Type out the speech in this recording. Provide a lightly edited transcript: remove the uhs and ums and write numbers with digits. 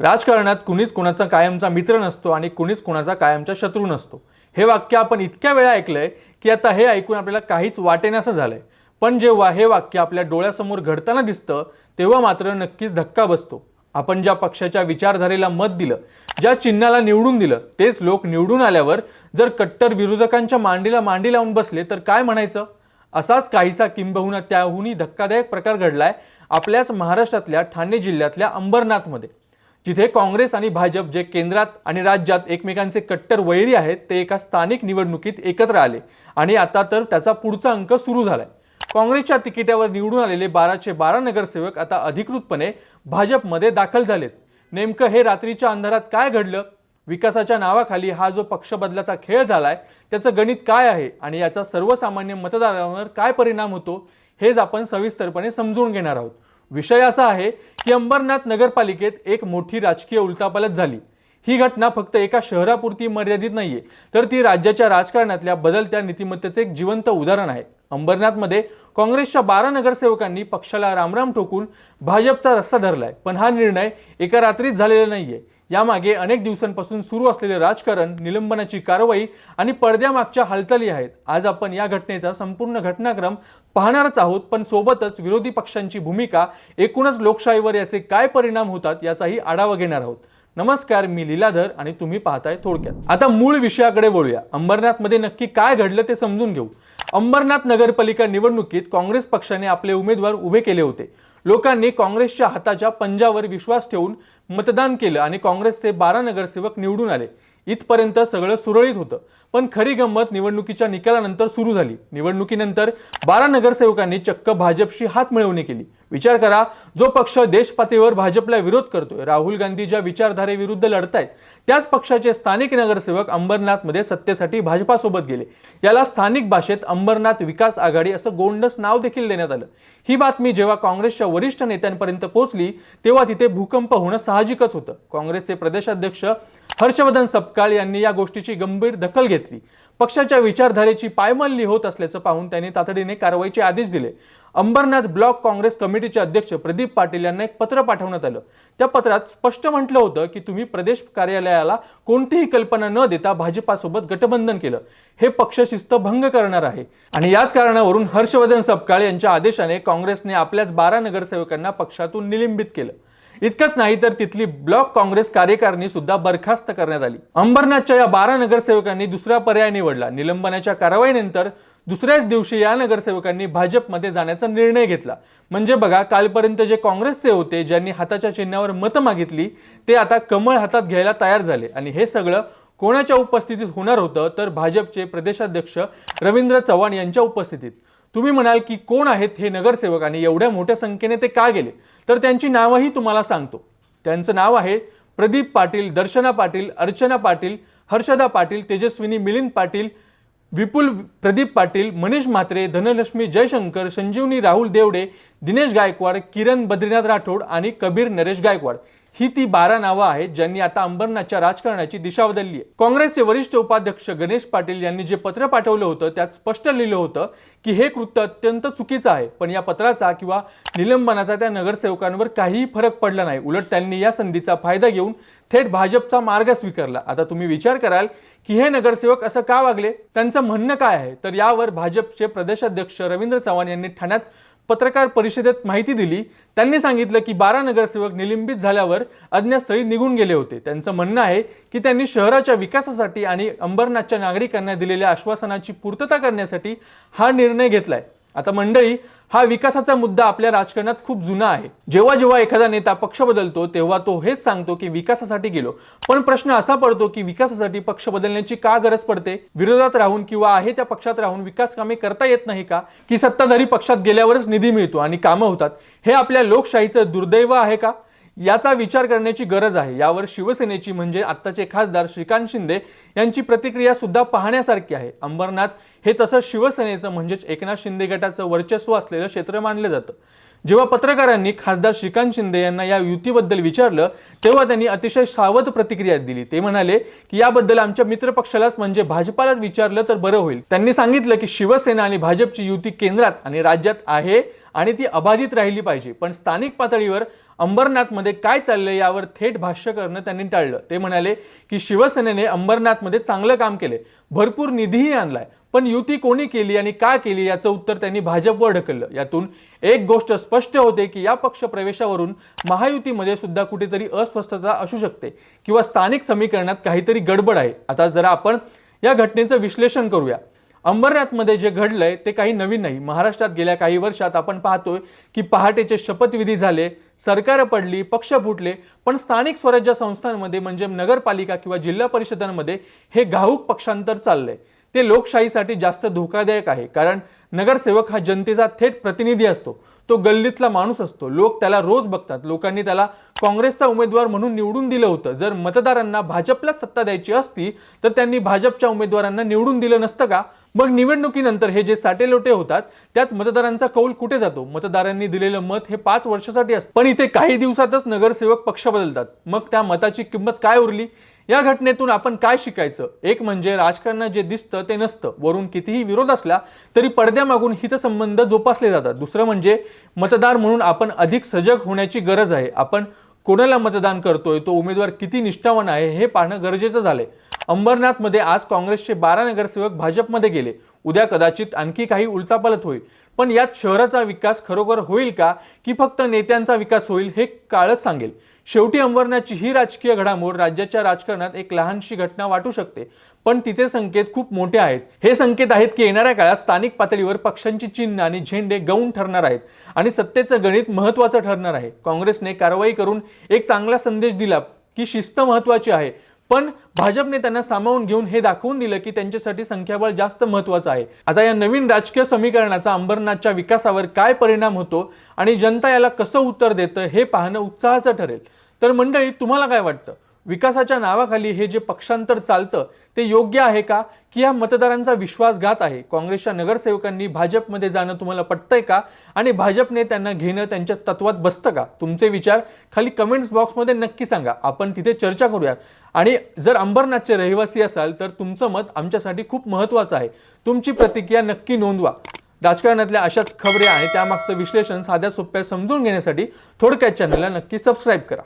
राजकारणात कुणीच कुणाचा कायमचा मित्र नसतो आणि कुणीच कुणाचा कायमचा शत्रू नसतो. हे वाक्य आपण इतक्या वेळा ऐकलंय की आता हे ऐकून आपल्याला काहीच वाटेनासं झालंय. पण जेव्हा हे वाक्य आपल्या डोळ्यासमोर घडताना दिसतं तेव्हा मात्र नक्कीच धक्का बसतो. आपण ज्या पक्षाच्या विचारधारेला मत दिलं, ज्या चिन्हाला निवडून दिलं, तेच लोक निवडून आल्यावर जर कट्टर विरोधकांच्या मांडीला मांडी लावून बसले तर काय म्हणायचं? असाच काहीसा किंबहुना त्याहूनही धक्कादायक प्रकार घडलाय आपल्याच महाराष्ट्रातल्या ठाणे जिल्ह्यातल्या अंबरनाथमध्ये, जिथे काँग्रेस आणि भाजप जे केंद्रात आणि राज्यात एकमेकांचे कट्टर वैरी आहेत ते एका स्थानिक निवडणुकीत एकत्र आले आणि आता तर त्याचा पुढचा अंक सुरू झालाय. काँग्रेसच्या तिकिटावर निवडून आलेले 12चे 12 नगरसेवक आता अधिकृतपणे भाजपमध्ये दाखल झालेत. नेमकं हे रात्रीच्या अंधारात काय घडलं? विकासाच्या नावाखाली हा जो पक्ष बदलाचा खेळ झालाय त्याचं गणित काय आहे आणि याचा सर्वसामान्य मतदारांवर काय परिणाम होतो हेच आपण सविस्तरपणे समजून घेणार आहोत. विषय असा आहे की अंबरनाथ नगरपालिकेत एक मोठी राजकीय उलथापालथ झाली. ही घटना फक्त एका शहरापुरती मर्यादित नाहीये, तर ती राज्याच्या राजकारणातल्या बदलत्या नीतिमत्तेचे एक जिवंत उदाहरण आहे. अंबरनाथमध्ये काँग्रेसच्या 12 नगरसेवकांनी पक्षाला रामराम ठोकून भाजपचा रस्ता धरलाय. पण हा निर्णय एका रात्रीत झालेला नाहीये. यामागे अनेक दिवसांपासून सुरू असलेले राजकारण, निलंबनाची कारवाई आणि पडद्यामागच्या हालचाली आहेत. आज आपण या घटनेचा संपूर्ण घटनाक्रम पाहणारच आहोत, पण सोबतच विरोधी पक्षांची भूमिका, एकूणच लोकशाहीवर याचे काय परिणाम होतात याचाही आढावा घेणार आहोत. नमस्कार, मी लीलाधर आणि तुम्ही पाहताय थोडक्यात. आता मूळ विषयाकडे वळूया. अंबरनाथमध्ये नक्की काय घडलं ते समजून घेऊ. अंबरनाथ नगरपालिका निवडणुकीत काँग्रेस पक्षाने आपले उमेदवार उभे केले होते. लोकांनी काँग्रेसच्या हाताच्या पंजावर विश्वास ठेवून मतदान केलं आणि काँग्रेसचे 12 नगरसेवक निवडून आले. इथपर्यंत सगळं सुरळीत होतं. पण खरी गंमत निवडणुकीच्या निकालानंतर सुरू झाली. निवडणुकीनंतर 12 नगरसेवकांनी चक्क भाजपशी हात मिळवणी केली. विचार करा, जो पक्ष देशपातळीवर भाजपला विरोध करतोय, राहुल गांधी ज्या विचारधारेविरुद्ध लढतायत, त्याच पक्षाचे स्थानिक नगरसेवक अंबरनाथमध्ये सत्तेसाठी भाजपासोबत गेले. याला स्थानिक भाषेत अंबरनाथ विकास आघाडी असं गोंडस नाव देखील देण्यात आलं. ही बातमी जेव्हा काँग्रेसच्या वरिष्ठ नेत्यांपर्यंत पोहोचली तेव्हा तिथे भूकंप होणं साहजिकच होतं. काँग्रेसचे प्रदेशाध्यक्ष हर्षवर्धन सपकाळ यांनी या गोष्टीची गंभीर दखल घेतली. पक्षाच्या विचारधारेची पायमल्ली होत असल्याचं पाहून त्यांनी तातडीने कारवाईचे आदेश दिले. अंबरनाथ ब्लॉक काँग्रेस कमिटीचे अध्यक्ष प्रदीप पाटील यांना एक पत्र पाठवण्यात आलं. त्या पत्रात स्पष्ट म्हटलं होतं की तुम्ही प्रदेश कार्यालयाला कोणतीही कल्पना न देता भाजपासोबत गठबंधन केलं. हे पक्षशिस्त भंग करणार आहे आणि याच कारणावरून हर्षवर्धन सपकाळ यांच्या आदेशाने काँग्रेसने आपल्याच 12 नगरसेवकांना पक्षातून निलंबित केलं. इतकंच नाही तर तिथली ब्लॉक काँग्रेस कार्यकारिणी सुद्धा बरखास्त करण्यात आली. अंबरनाथच्या या 12 नगरसेवकांनी दुसरा पर्याय निवडला. निलंबनाच्या कारवाईनंतर दुसऱ्याच दिवशी या नगरसेवकांनी भाजपमध्ये जाण्याचा निर्णय घेतला. म्हणजे बघा, कालपर्यंत जे काँग्रेसचे होते, ज्यांनी हाताच्या चिन्हावर मतं मागितली, ते आता कमळ हातात घ्यायला तयार झाले. आणि हे सगळं कोणाच्या उपस्थितीत होणार होतं? तर भाजपचे प्रदेशाध्यक्ष रवींद्र चव्हाण यांच्या उपस्थितीत. तुम्ही म्हणाल की कोण आहेत हे नगरसेवक आणि एवढ्या मोठ्या संख्येने ते का गेले? तर त्यांची नावंही तुम्हाला सांगतो. त्यांचं नाव आहे प्रदीप पाटील, दर्शना पाटील, अर्चना पाटील, हर्षदा पाटील, तेजस्विनी मिलिंद पाटील, विपुल प्रदीप पाटील, मनीष म्हात्रे, धनलक्ष्मी जयशंकर, संजीवनी राहुल देवडे, दिनेश गायकवाड, किरण बद्रीनाथ राठोड आणि कबीर नरेश गायकवाड. ही ती 12 नावं आहेत ज्यांनी आता अंबरनाथच्या राजकारणाची दिशा बदलली आहे. काँग्रेसचे वरिष्ठ उपाध्यक्ष गणेश पाटील यांनी जे पत्र पाठवलं होतं त्यात स्पष्ट लिहिलं होतं की हे कृत्य अत्यंत चुकीचं आहे. पण या पत्राचा किंवा निलंबनाचा त्या नगरसेवकांवर काहीही फरक पडला नाही. उलट त्यांनी या संधीचा फायदा घेऊन थेट भाजपचा मार्ग स्वीकारला. आता तुम्ही विचार कराल की हे नगरसेवक असं का वागले? त्यांचं म्हणणं काय आहे? तर यावर भाजपचे प्रदेशाध्यक्ष रवींद्र चव्हाण यांनी ठाण्यात पत्रकार परिषदेत माहिती दिली. त्यांनी सांगितलं की 12 नगरसेवक निलंबित झाल्यावर अज्ञातस्थळी निघून गेले होते. त्यांचं म्हणणं आहे की त्यांनी शहराच्या विकासासाठी आणि अंबरनाथच्या नागरिकांना दिलेल्या आश्वासनाची पूर्तता करण्यासाठी हा निर्णय घेतलाय. आता मंडळी, हा विकासाचा मुद्दा आपल्या राजकारणात खूप जुना आहे. जेव्हा जेव्हा एखादा नेता पक्ष बदलतो तेव्हा तो हेच सांगतो की विकासासाठी गेलो. पण प्रश्न असा पडतो की विकासासाठी पक्ष बदलण्याची का गरज पडते? विरोधात राहून किंवा आहे त्या पक्षात राहून विकास कामे करता येत नाही का? की सत्ताधारी पक्षात गेल्यावरच निधी मिळतो आणि कामं होतात? हे आपल्या लोकशाहीचं दुर्दैव आहे का? याचा विचार करण्याची गरज आहे. यावर शिवसेनेची म्हणजे आत्ताचे खासदार श्रीकांत शिंदे यांची प्रतिक्रिया सुद्धा पाहण्यासारखी आहे. अंबरनाथ हे तसं शिवसेनेचं म्हणजेच एकनाथ शिंदे गटाचं वर्चस्व असलेलं क्षेत्र मानलं जातं. जेव्हा पत्रकारांनी खासदार श्रीकांत शिंदे यांना या युतीबद्दल विचारलं तेव्हा त्यांनी अतिशय सावध प्रतिक्रिया दिली। ते म्हणाले की याबद्दल आमच्या मित्रपक्षालाच म्हणजे भाजपालाच विचारलं तर बरं होईल। त्यांनी सांगितलं की शिवसेना आणि भाजपची युती केंद्रात आणि राज्यात आहे आणि ती अबाधित राहिली पाहिजे, पण स्थानिक पातळीवर अंबरनाथमध्ये काय चाललंय यावर थेट भाष्य करणं त्यांनी टाळलं। ते म्हणाले की शिवसेनेने अंबरनाथमध्ये चांगलं काम केले, भरपूर निधीही आणलाय, पण युती कोणी केली आणि का केली याचं उत्तर त्यांनी भाजपवर ढकललं। यातून एक गोष्ट स्पष्ट होते की या पक्ष प्रवेशावरून महायुतीमध्ये सुद्धा कुठेतरी अस्वस्थता असू शकते किंवा स्थानिक समीकरणात काहीतरी गडबड आहे। आता जरा आपण या घटनेचं विश्लेषण करूया। अंबरनाथमध्ये जे घडलंय ते काही नवीन नाही। महाराष्ट्रात गेल्या काही वर्षात आपण पाहतोय की पहाटेचे शपथविधी झाले, सरकार पडली, पक्ष फुटले, पण स्थानिक स्वराज्य संस्थांमध्ये म्हणजे नगरपालिका किंवा जिल्हा परिषदांमध्ये हे घाऊक पक्षांतर चाललंय। ते लोकशाहीसाठी जास्त धोकादायक आहे, कारण नगरसेवक हा जनतेचा थेट प्रतिनिधी असतो, तो गल्लीतला माणूस असतो, लोक त्याला रोज बघतात। लोकांनी त्याला काँग्रेसचा उमेदवार म्हणून निवडून दिलं होतं। जर मतदारांना भाजपलाच सत्ता द्यायची असती तर त्यांनी भाजपच्या उमेदवारांना निवडून दिलं नसतं का? मग निवडणुकीनंतर हे जे साटेलोटे होतात त्यात मतदारांचा कौल कुठे जातो? मतदारांनी दिलेलं मत हे 5 वर्षासाठी असतं, पण इथे काही दिवसातच नगरसेवक पक्ष बदलतात। मग त्या मताची किंमत काय उरली? या घटनेतून आपण काय शिकायचं? एक म्हणजे राजकारणात जे दिसतं ते नसतं, वरून कितीही विरोध असला तरी पडद्यामागून हितसंबंध जोपासले जातात। दुसरं म्हणजे मतदार म्हणून आपण अधिक सजग होण्याची गरज आहे। आपण कोणाला मतदान करतोय, तो उमेदवार किती निष्ठावान आहे हे पाहणं गरजेचं झालंय। अंबरनाथमध्ये आज काँग्रेसचे 12 नगरसेवक भाजपमध्ये गेले, उद्या कदाचित आणखी काही उलथापालथ होईल, पण यात शहराचा विकास खरोखर होईल का की फक्त नेत्यांचा विकास होईल हे काळच सांगेल। शेवटी अंबरनाथची ही राजकीय घडामोड राज्याच्या राजकारणात एक लहानशी घटना वाटू शकते, पण तिचे संकेत खूप मोठे आहेत। हे संकेत आहेत की येणाऱ्या काळात स्थानिक पातळीवर पक्षांची चिन्ह आणि झेंडे गौण ठरणार आहेत आणि सत्तेचं गणित महत्त्वाचं ठरणार आहे। काँग्रेसने कारवाई करून एक चांगला संदेश दिला की शिस्त महत्त्वाची आहे, पण भाजपने त्यांना सामावून घेऊन हे दाखवून दिलं की त्यांच्यासाठी संख्याबळ जास्त महत्त्वाचं आहे। आता या नवीन राजकीय समीकरणाचा अंबरनाथच्या विकासावर काय परिणाम होतो आणि जनता याला कसं उत्तर देतं हे पाहणं उत्साहाचं ठरेल। तर मंडळी, तुम्हाला काय वाटतं? विकासाच्या नावाखाली हे जे पक्षांतर चालतं ते योग्य आहे का की या मतदारांचा विश्वासघात आहे? काँग्रेसच्या नगरसेवकांनी भाजपमध्ये जाणं तुम्हाला पटतंय का आणि भाजपने त्यांना घेणं त्यांच्या तत्वात बसतं का? तुमचे विचार खाली कमेंट्स बॉक्समध्ये नक्की सांगा, आपण तिथे चर्चा करूया। आणि जर अंबरनाथचे रहिवासी असाल तर तुमचं मत आमच्यासाठी खूप महत्त्वाचं आहे। तुमची प्रतिक्रिया नक्की नोंदवा। राजकारणातल्या अशाच खबरी आणि त्यामागचं विश्लेषण साध्या सोप्या समजून घेण्यासाठी थोडक्यात चॅनलला नक्की सबस्क्राईब करा।